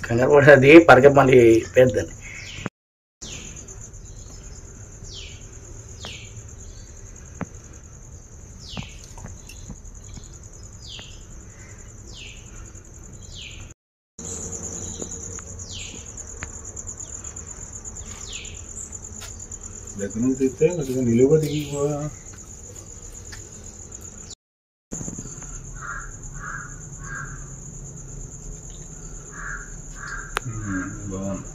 కంగారు పడేది పరగ మళ్ళీ పెద్దని దగ్గర నుంచి తెస్తే కొద్దిగా నిలువుగా దిగిపోయా. బాగుంది.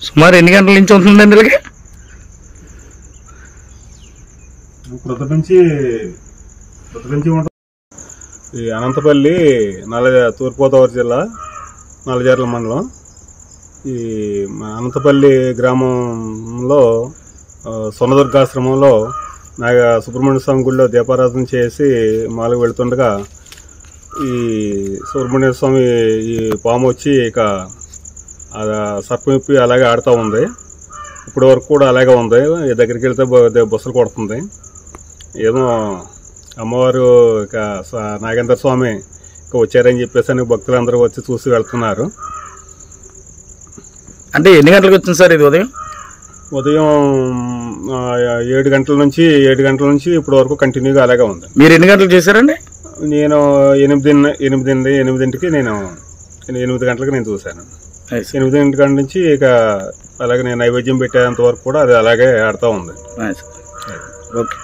సుమారు ఎన్ని గంటల నుంచి ఉంటుందండి వీళ్ళకి? ప్రొద్దు నుంచి ఉంటుంది. ఈ అనంతపల్లి తూర్పుగోదావరి జిల్లా నల్లజర్ల మండలం. ఈ అనంతపల్లి గ్రామంలో సొన్నదుర్గాశ్రమంలో సుబ్రహ్మణ్య స్వామి గుడిలో దీపారాధన చేసి మాలకు వెళుతుండగా ఈ సుబ్రహ్మణ్య స్వామి ఈ పాము వచ్చి ఇక సర్పం ఇప్పి అలాగే ఆడుతూ ఉంది. ఇప్పటి వరకు కూడా అలాగే ఉంది. దగ్గరికి వెళ్తే బుసలు కొడుతుంది. ఏమో అమ్మవారు ఇక నాగేంద్ర స్వామి ఇక వచ్చారని చెప్పేసి అని భక్తులందరూ వచ్చి చూసి వెళ్తున్నారు. అంటే ఎన్ని గంటలకు వచ్చింది సార్ ఇది? ఉదయం 7 గంటల నుంచి ఇప్పటి వరకు కంటిన్యూగా అలాగే ఉంది. మీరు ఎన్ని గంటలకు చేశారండి? నేను 8ంటికి నేను 8 గంటలకు నేను చూశాను. 8 గంటల నుంచి ఇక అలాగే నేను నైవేద్యం పెట్టేంత వరకు కూడా అది అలాగే ఆడుతూ ఉంది. ఓకే.